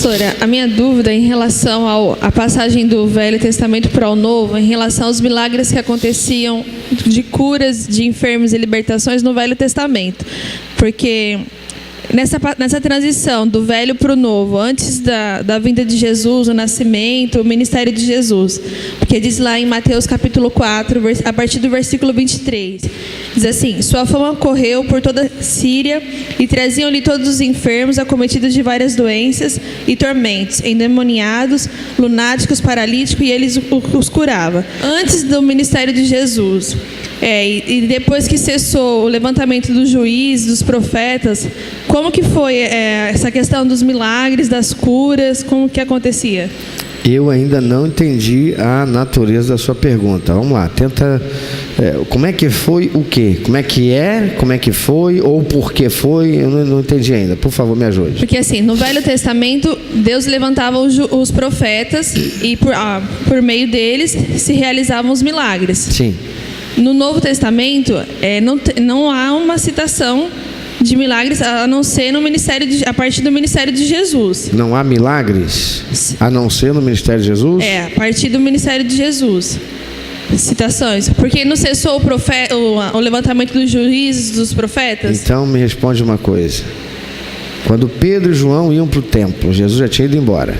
Pastora, a minha dúvida em relação à passagem do Velho Testamento para o Novo, em relação aos milagres que aconteciam de curas de enfermos e libertações no Velho Testamento. Porque nessa transição do Velho para o Novo, antes da vinda de Jesus, o nascimento, o ministério de Jesus, porque diz lá em Mateus capítulo 4, a partir do versículo 23, diz assim: sua fama correu por toda a Síria e traziam-lhe todos os enfermos acometidos de várias doenças e tormentos, endemoniados, lunáticos, paralíticos, e eles os curava. Antes do ministério de Jesus, e depois que cessou o levantamento dos juízes, dos profetas, como que foi essa questão dos milagres, das curas, como que acontecia? Eu ainda não entendi a natureza da sua pergunta. Vamos lá, tenta. Como é que foi o quê? Como é que como é que foi, ou por que foi? Eu não entendi ainda. Por favor, me ajude. Porque assim, no Velho Testamento, Deus levantava os profetas e por meio deles se realizavam os milagres. Sim. No Novo Testamento, não há uma citação de milagres a não ser a partir do ministério de Jesus. Não há milagres a não ser no ministério de Jesus? A partir do ministério de Jesus. Citações. Porque não cessou o levantamento dos juízes, dos profetas? Então me responde uma coisa. Quando Pedro e João iam para o templo, Jesus já tinha ido embora.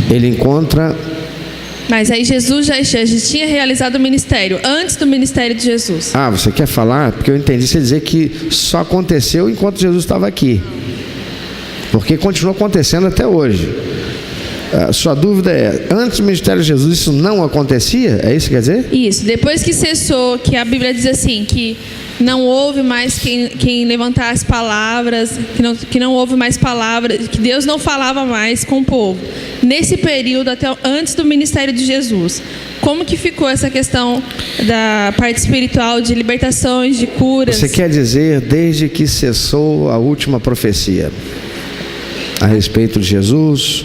Ele encontra... Mas aí Jesus já tinha realizado o ministério, antes do ministério de Jesus. Ah, você quer falar? Porque eu entendi você dizer que só aconteceu enquanto Jesus estava aqui. Porque continua acontecendo até hoje. Sua dúvida é, antes do ministério de Jesus isso não acontecia? É isso que quer dizer? Isso, depois que cessou, que a Bíblia diz assim, que não houve mais quem levantasse palavras, que não houve mais palavras, que Deus não falava mais com o povo. Nesse período, até antes do ministério de Jesus, como que ficou essa questão da parte espiritual, de libertações, de curas? Você quer dizer, desde que cessou a última profecia a respeito de Jesus,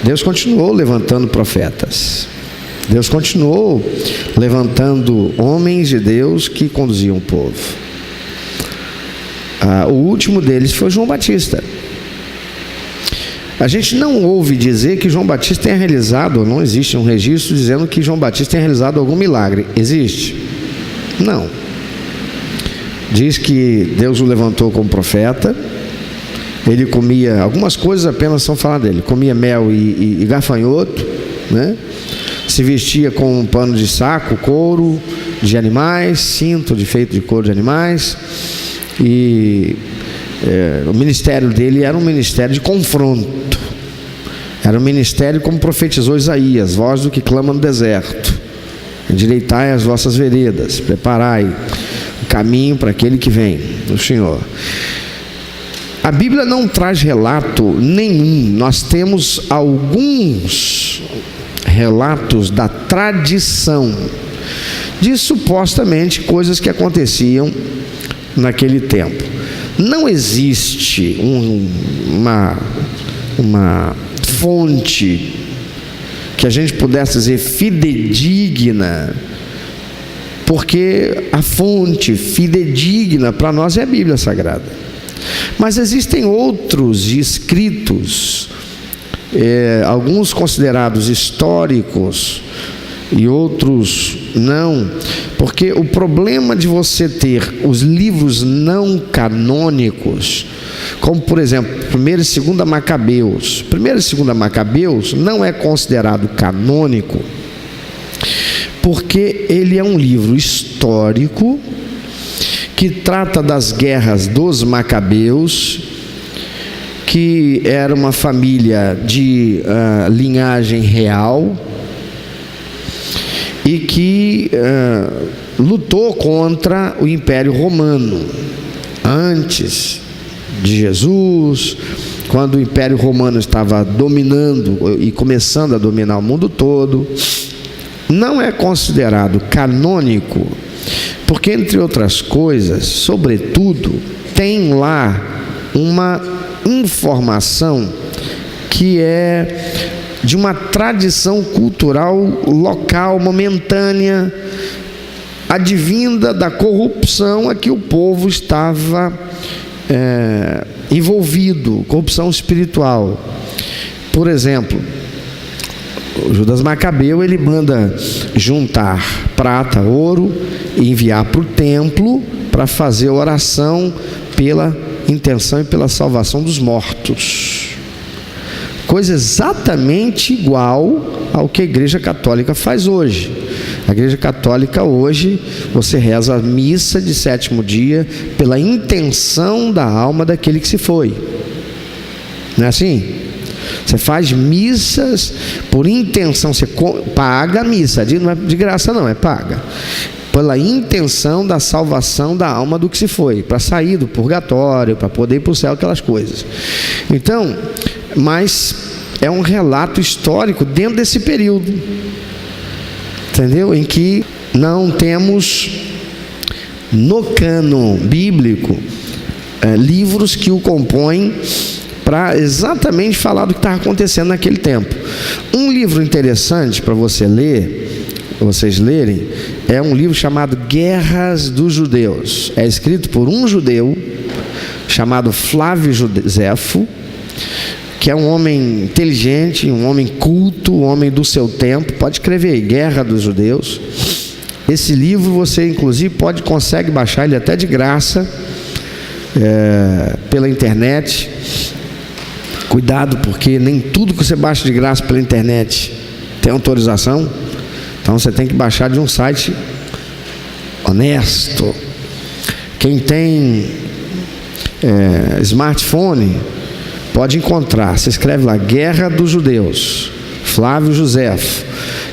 Deus continuou levantando profetas. Deus continuou levantando homens de Deus que conduziam o povo. O último deles foi João Batista. A gente não ouve dizer que João Batista tenha realizado, não existe um registro dizendo que João Batista tenha realizado algum milagre. Existe? Não. Diz que Deus o levantou como profeta. Ele comia, algumas coisas apenas são falar dele, comia mel e gafanhoto, né? Se vestia com um pano de saco, couro de animais, cinto feito de couro de animais, e o ministério dele era um ministério de confronto, era um ministério como profetizou Isaías: voz do que clama no deserto, endireitai as vossas veredas, preparai o caminho para aquele que vem, o Senhor. A Bíblia não traz relato nenhum. Nós temos alguns relatos da tradição de supostamente coisas que aconteciam naquele tempo. Não existe uma fonte que a gente pudesse dizer fidedigna, porque a fonte fidedigna para nós é a Bíblia Sagrada. Mas existem outros escritos, alguns considerados históricos e outros não, porque o problema de você ter os livros não canônicos, como por exemplo 1 e 2 Macabeus. 1 e 2 Macabeus não é considerado canônico porque ele é um livro histórico que trata das guerras dos Macabeus, que era uma família de linhagem real e que lutou contra o Império Romano antes de Jesus, quando o Império Romano estava dominando e começando a dominar o mundo todo. Não é considerado canônico porque, entre outras coisas, sobretudo, tem lá uma informação que é de uma tradição cultural local, momentânea, advinda da corrupção a que o povo estava envolvido, corrupção espiritual. Por exemplo, o Judas Macabeu, ele manda juntar prata, ouro e enviar para o templo para fazer oração pela intenção e pela salvação dos mortos. Coisa exatamente igual ao que a Igreja Católica faz hoje. A Igreja Católica hoje, você reza a missa de 7º dia pela intenção da alma daquele que se foi. Não é assim? Você faz missas por intenção, você paga a missa, não é de graça não, é paga. Pela intenção da salvação da alma do que se foi, para sair do purgatório, para poder ir para o céu, aquelas coisas. Então, mas é um relato histórico dentro desse período, entendeu? Em que não temos no cânon bíblico livros que o compõem para exatamente falar do que estava acontecendo naquele tempo. Um livro interessante para você ler, vocês lerem, é um livro chamado Guerras dos Judeus. É escrito por um judeu chamado Flávio Joséfo, que é um homem inteligente, um homem culto, um homem do seu tempo. Pode escrever aí, Guerra dos Judeus. Esse livro você inclusive consegue baixar ele até de graça pela internet. Cuidado, porque nem tudo que você baixa de graça pela internet tem autorização. Então você tem que baixar de um site honesto. Quem tem smartphone pode encontrar. Você escreve lá Guerra dos Judeus, Flávio Joséfo.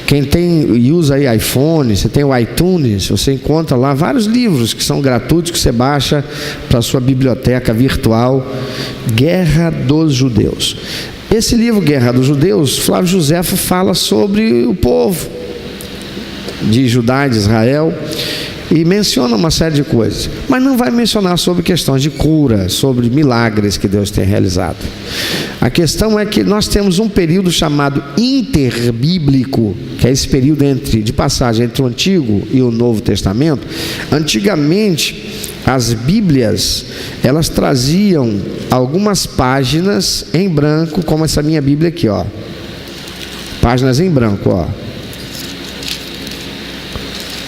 Quem tem e usa aí iPhone, você tem o iTunes, você encontra lá vários livros que são gratuitos, que você baixa para a sua biblioteca virtual. Guerra dos Judeus. Esse livro, Guerra dos Judeus, Flávio Joséfo fala sobre o povo de Judá e de Israel e menciona uma série de coisas, mas não vai mencionar sobre questões de cura, sobre milagres que Deus tem realizado. A questão é que nós temos um período chamado interbíblico, que é esse período de passagem entre o Antigo e o Novo Testamento. Antigamente, as Bíblias, elas traziam algumas páginas em branco, como essa minha Bíblia aqui, ó. Páginas em branco, ó.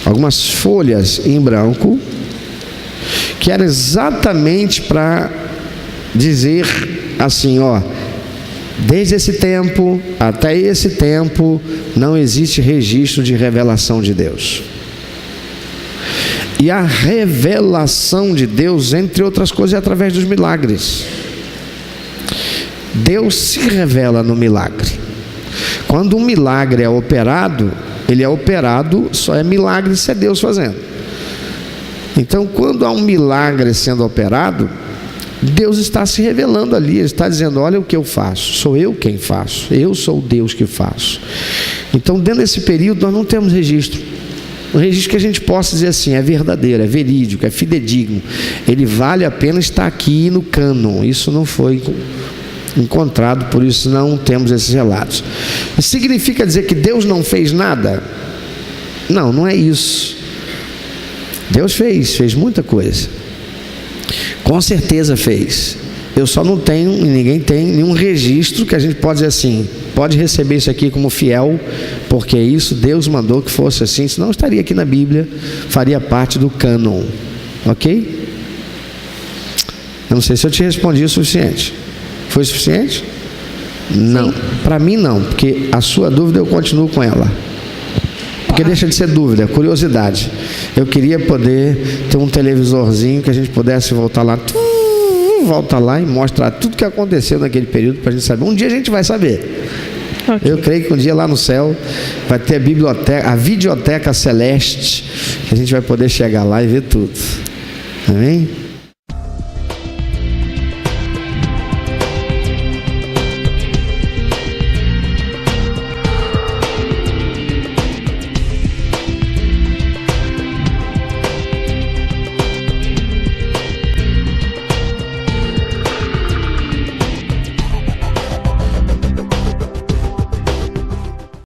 Algumas folhas em branco, que era exatamente para dizer assim, ó, desde esse tempo até esse tempo não existe registro de revelação de Deus. E a revelação de Deus, entre outras coisas, é através dos milagres. Deus se revela no milagre. Quando um milagre é operado, ele é operado, só é milagre se é Deus fazendo. Então, quando há um milagre sendo operado, Deus está se revelando ali. Ele está dizendo, olha o que eu faço, sou eu quem faço, eu sou o Deus que faço. Então, dentro desse período, nós não temos registro. Um registro que a gente possa dizer assim, é verdadeiro, é verídico, é fidedigno, ele vale a pena estar aqui no cânon. Isso não foi encontrado, por isso não temos esses relatos. Significa dizer que Deus não fez nada? Não, não é isso. Deus fez muita coisa. Com certeza fez. Eu só não tenho, e ninguém tem, nenhum registro que a gente pode dizer assim, pode receber isso aqui como fiel, porque isso Deus mandou que fosse assim, senão estaria aqui na Bíblia, faria parte do cânon. Ok? Eu não sei se eu te respondi o suficiente. Foi suficiente? Não. Para mim não, porque a sua dúvida eu continuo com ela. Porque deixa de ser dúvida, é curiosidade. Eu queria poder ter um televisorzinho que a gente pudesse voltar lá, volta lá e mostrar tudo que aconteceu naquele período para a gente saber. Um dia a gente vai saber. Okay. Eu creio que um dia lá no céu vai ter a biblioteca, a videoteca celeste, que a gente vai poder chegar lá e ver tudo. Amém?